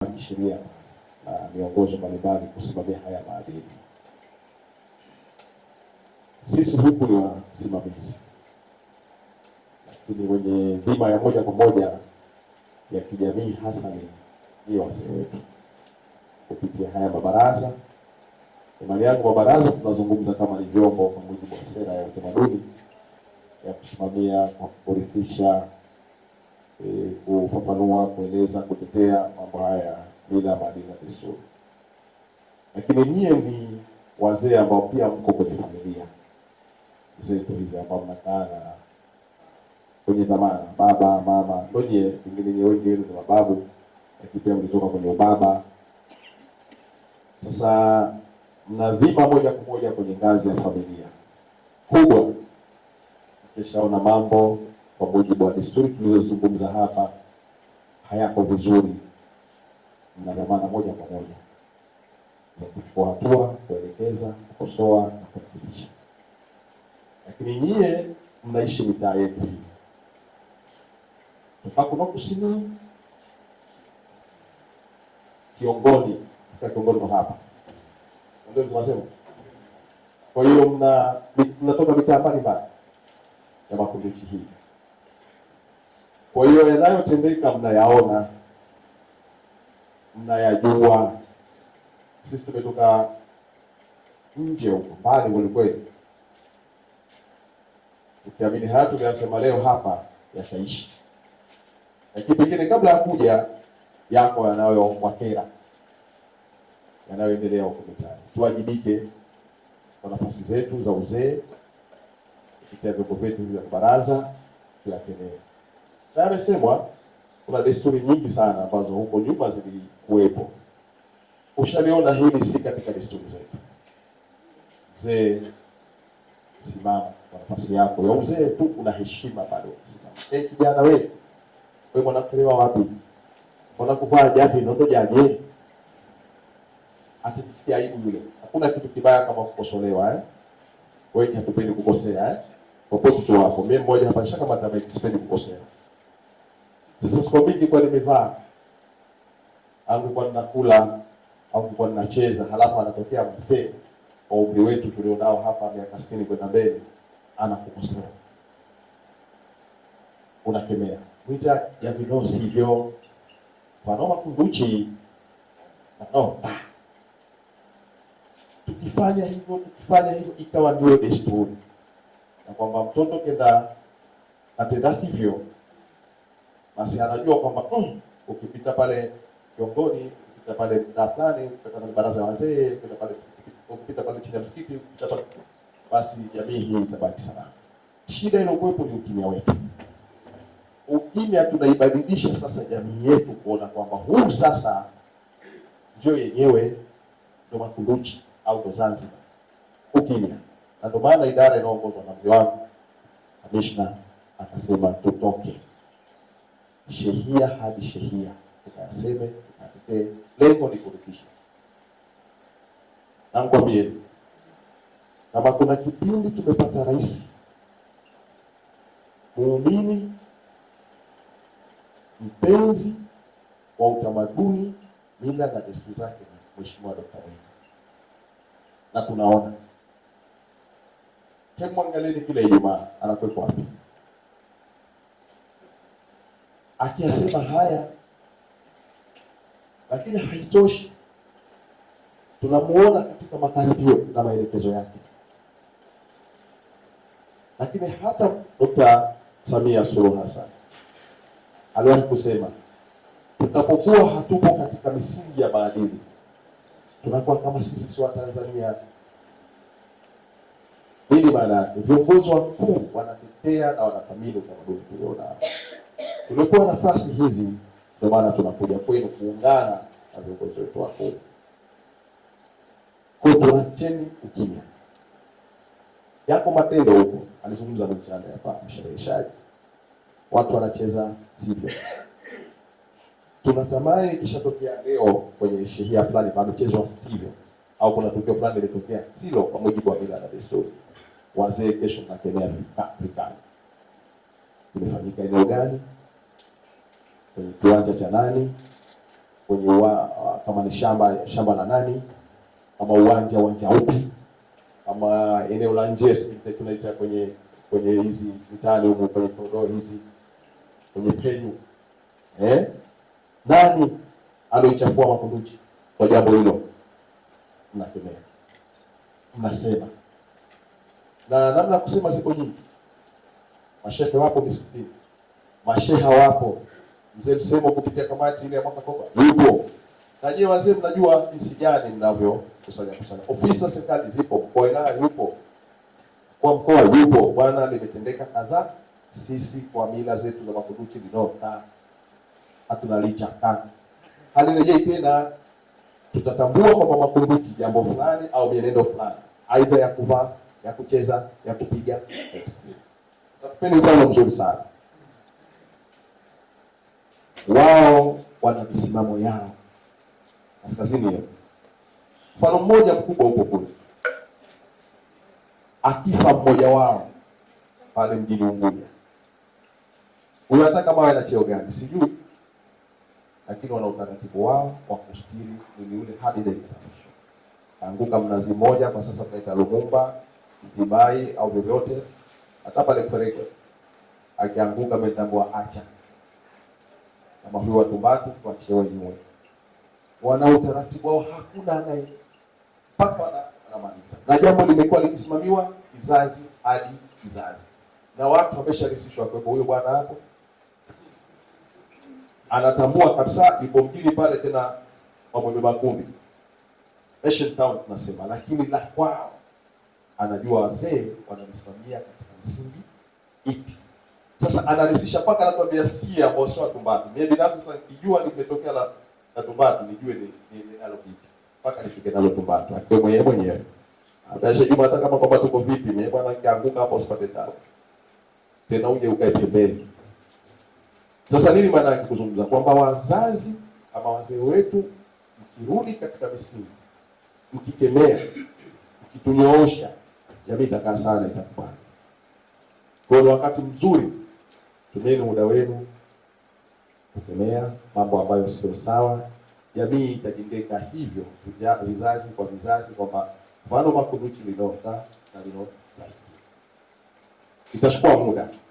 Kisheria na miongozo mbalimbali kusimamia haya maadili. Sisi huku ni wasimamizi, lakini wenye dhima ya moja kwa moja ya kijamii hasa ni wazee wetu kupitia haya mabaraza. Imani yangu mabaraza tunazungumza kama ni vyombo kwa mujibu wa sera ya utamaduni ya kusimamia, kurithisha, kufafanua, kueleza, kutetea mambo haya bila maadili na desturi. Lakini nyie ni wazee ambao pia mko kwenye familia zetu hizi ambao mnakaa kwenye zamana, baba, mama, ndio nyie, wengine wengi wenu ni mababu, lakini pia mlitoka kwenye ubaba. Sasa mnazima moja kwa moja kwenye ngazi ya familia kubwa. Kishaona mambo kwa mujibu wa desturi tulizozungumza hapa hayako vizuri, mna dhamana moja kwa moja ya kuchukua hatua, kuelekeza, kukosoa na kurekebisha. Lakini nyie mnaishi mitaa yetu hii, Tupakuna Kusini, Kiongoni hapa ndio tunasema. Kwa hiyo mnatoka mitaa mbalimbali ya Makunduchi hii. Kwa hiyo yanayotendeka mnayaona, mnayajua. Sisi tumetoka nje huko mbali kwelikweli, ukiamini haya tuliyasema leo hapa yataishi. Lakini pengine kabla ya kuja yako yanayowakera, yanayoendelea huko mitaani. Tuwajibike kwa nafasi zetu za uzee kupitia vyombo vyetu vya baraza, tuyakemee. Na amesemwa kuna desturi nyingi sana ambazo huko nyuma zilikuwepo. Ushaliona hili si katika desturi zetu. Mzee, simama kwa nafasi yako ya uzee tu, una heshima bado. Simama. Kijana wewe mwanakelewa wapi? Mwanakuvaa jaji ndio jaje? Atakisikia aibu yule. Hakuna kitu kibaya kama kukosolewa Wewe hatupendi kukosea Popote tu hapo. Mimi mmoja hapa shaka matamani sipendi kukosea. Sasa sikwambia kwa nimevaa au kwa ninakula au kwa ninacheza, halafu anatokea mzee wa umri wetu tulionao hapa miaka 60 kwenda mbele anakukosea. Unakemea. Mwita ya vinosi hivyo. Panoma Kunduchi. Tukifanya hivyo ikawa ndio desturi. Na kwamba mtoto kenda atenda sivyo, basi anajua kwamba ukipita pale Kiongoni, ukipita pale fulani, ukipita pale baraza la wazee, ukipita pale chini ya msikiti, ukipita pale, basi jamii hii itabaki salama. Shida ile kuwepo ni ukimya wetu. Ukimya tunaibadilisha sasa jamii yetu kuona kwamba huu sasa ndio yenyewe ndio Makunduchi au ndio Zanzibar. Ukimya. Na ndio maana idara inaongozwa na mzee wangu Kamishna akasema tutoke shehia hadi shehia, tukaseme, tukatetee. Lengo ni kuridhisha. Na ngwambie kama kuna kipindi tumepata rais muumini, mpenzi wa utamaduni, mila na desturi zake, Mheshimiwa Dr. Mwinyi. Na tunaona angalieni kila Ijumaa anakuwepo wapi akiyasema haya. Lakini haitoshi, tunamuona katika makaribio na maelekezo yake. Lakini hata Dr. Samia Suluhu Hassan aliwahi kusema tutapokuwa hatupo katika misingi ya maadili, tunakuwa kama sisi si wa Tanzania. Hili maana viongozi wakuu wanatetea na wanathamini utamaduni tulionao. Tumekuwa nafasi hizi, ndio maana tunakuja kwenu kuungana na viongozi wetu wakuu. Kwa tuacheni ukimya. Yako matendo huko, alizungumza mchana hapa mshereheshaji. Watu wanacheza sivyo. Tunatamani kishatokea leo kwenye shehia fulani pamechezwa sivyo, au kuna tukio fulani limetokea silo kwa mujibu wa mila na desturi. Wazee kesho tunakemea vikali. Imefanyika eneo gani? Kwenye kiwanja cha nani? kwenye kama ni shamba la nani, kama uwanja upi, kama eneo la nje tunaita kwenye hizi mitaani huko, kwenye koridoro hizi, kwenye penyu. Nani aloichafua Makunduchi kwa jambo hilo? Mnakemea, mnasema, na namna ya kusema ziko nyingi. Mashehe wapo misikitini, masheha wapo, mzee Msemo kupitia kamati ile ya mwaka koba yupo, na nyie wazee mnajua jinsi gani mnavyo kusanya. Ofisi za serikali zipo, mkoa wilaya yupo, kwa mkoa yupo. Bwana, limetendeka kadhaa. Sisi kwa mila zetu za Makunduchi linaokaa hatunalichaka, halirejei tena. Tutatambua kwamba Makunduchi jambo fulani au mienendo fulani, aidha ya kuvaa, ya kucheza, ya kupiga. Tapeni mfano mzuri sana. Wao wana misimamo yao kaskazini hiyo. Mfano mmoja mkubwa huko kule, akifa mmoja wao pale mjini Unguja, huyo hata kama wana cheo gani sijui, lakini wana utaratibu wao wa kustiri mwili ule hadi dakika ya mwisho. Anguka mnazi mmoja, kwa sasa tunaita Lumumba, Mtibai au vyovyote, hata pale Kwereke akianguka metambua acha, kama huyo Watumbatu tuachie wenyewe. Wana utaratibu wao, hakuna anaye mpaka anamaliza, na jambo limekuwa likisimamiwa kizazi hadi kizazi, na watu wamesharisishwa. Kwa huyo bwana hapo anatambua kabisa yuko mjini pale, tena Mwembe Makumbi Asian Town tunasema, lakini la kwao anajua wazee wanalisimamia katika msingi ipi. Sasa anarisisha mpaka anatuambia sikia boss wa Tumbatu. Mimi binafsi sasa nikijua limetokea la Tumbatu nijue ni nalo vipi, mpaka nifike nalo Tumbatu akiwa mwenyewe. Atasha juma hata kama kwamba tuko vipi, mimi bwana nikianguka hapo usipate tabu tena, uje ukae pembeni. Sasa nini maana yake kuzungumza kwamba wazazi ama wazee wetu mkirudi katika misingi, mkikemea, mkitunyoosha, jamii itakaa sana, itakubali. Kwa hiyo wakati mzuri, tumieni muda wenu kukemea mambo ambayo sio sawa. Jamii itajengeka hivyo vizazi kwa vizazi, kwamba mfano Makunduchi linaota na linaota. Itachukua muda.